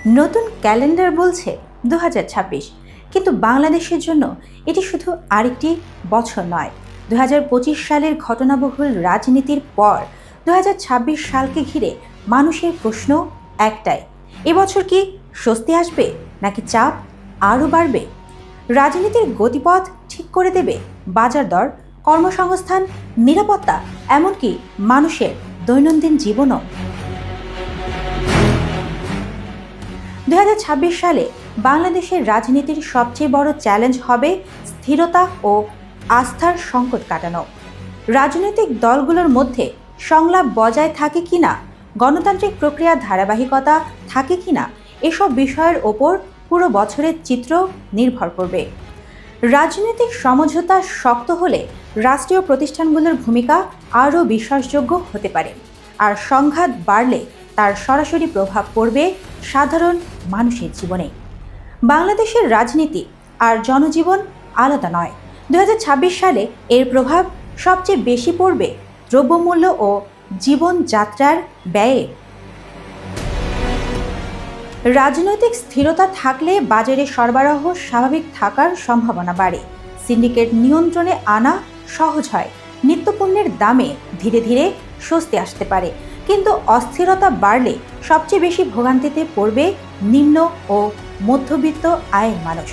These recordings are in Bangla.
নতুন ক্যালেন্ডার বলছে 2026, কিন্তু বাংলাদেশের জন্য এটি শুধু আরেকটি বছর নয়। 2025 সালের ঘটনাবহুল রাজনীতির পর 2026 সালকে ঘিরে মানুষের প্রশ্ন একটাই: এবছর কি স্বস্তি আসবে নাকি চাপ আরও বাড়বে? রাজনীতির গতিপথ ঠিক করে দেবে বাজার দর, কর্মসংস্থান, নিরাপত্তা, এমনকি মানুষের দৈনন্দিন জীবনও। 2026 সালে বাংলাদেশের রাজনীতির সবচেয়ে বড় চ্যালেঞ্জ হবে স্থিরতা ও আস্থার সংকট কাটানো। রাজনৈতিক দলগুলোর মধ্যে সংলাপ বজায় থাকে কিনা, গণতান্ত্রিক প্রক্রিয়ার ধারাবাহিকতা থাকে কিনা, এসব বিষয়ের ওপর পুরো বছরের চিত্র নির্ভর করবে। রাজনৈতিক সমঝোতা শক্ত হলে রাষ্ট্রীয় প্রতিষ্ঠানগুলোর ভূমিকা আরও বিশ্বাসযোগ্য হতে পারে, আর সংঘাত বাড়লে তার সরাসরি প্রভাব পড়বে সাধারণ মানুষের জীবনে। বাংলাদেশের রাজনীতি আর জনজীবন আলাদা নয়। 2026 সালে এর প্রভাব সবচেয়ে বেশি পড়বে দ্রব্যমূল্য ও জীবনযাত্রার ব্যয়ে। রাজনৈতিক স্থিরতা থাকলে বাজারে সরবরাহ স্বাভাবিক থাকার সম্ভাবনা বাড়ে, সিন্ডিকেট নিয়ন্ত্রণে আনা সহজ হয়, নিত্যপণ্যের দামে ধীরে ধীরে স্বস্তি আসতে পারে। কিন্তু অস্থিরতা বাড়লে সবচেয়ে বেশি ভোগান্তিতে পড়বে নিম্ন ও মধ্যবিত্ত আয়ের মানুষ।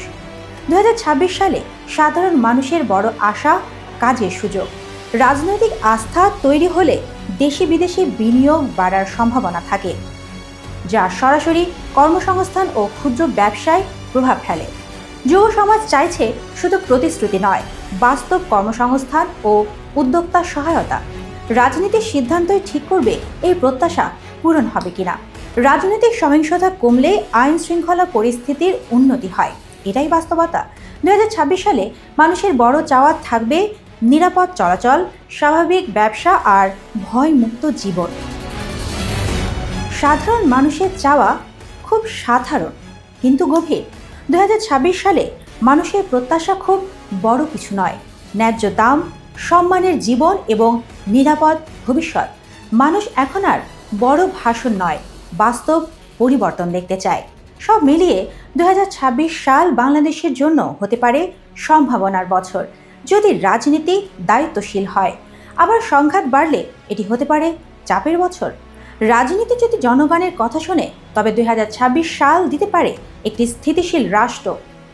2026 সালে সাধারণ মানুষের বড় আশা কাজের সুযোগ। রাজনৈতিক আস্থা তৈরি হলে দেশি বিদেশি বিনিয়োগ বাড়ার সম্ভাবনা থাকে, যা সরাসরি কর্মসংস্থান ও ক্ষুদ্র ব্যবসায় প্রভাব ফেলে। যুব সমাজ চাইছে শুধু প্রতিশ্রুতি নয়, বাস্তব কর্মসংস্থান ও উদ্যোক্তা সহায়তা। রাজনীতির সিদ্ধান্তই ঠিক করবে এই প্রত্যাশা পূরণ হবে কিনা। রাজনৈতিক সহিংসতা কমলে আইন শৃঙ্খলা পরিস্থিতির উন্নতি হয়, এটাই বাস্তবতা। 2026 সালে মানুষের বড় চাওয়া থাকবে নিরাপদ চলাচল, স্বাভাবিক ব্যবসা আর ভয়মুক্ত জীবন। সাধারণ মানুষের চাওয়া খুব সাধারণ কিন্তু গভীর। 2026 সালে মানুষের প্রত্যাশা খুব বড় কিছু নয়, ন্যায্য দাম, সম্মানের জীবন এবং নিরাপদ ভবিষ্যৎ। মানুষ এখন আর বড় ভাষণ নয়, বাস্তব পরিবর্তন দেখতে চায়। সব মিলিয়ে 2026 সাল বাংলাদেশের জন্য হতে পারে সম্ভাবনার বছর, যদি রাজনীতি দায়িত্বশীল হয়। আবার সংঘাত বাড়লে এটি হতে পারে চাপের বছর। রাজনীতি যদি জনগণের কথা শোনে, তবে 2026 সাল দিতে পারে একটি স্থিতিশীল রাষ্ট্র,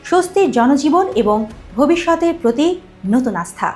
স্বস্তির জনজীবন এবং ভবিষ্যতের প্রতি নতুন আস্থা।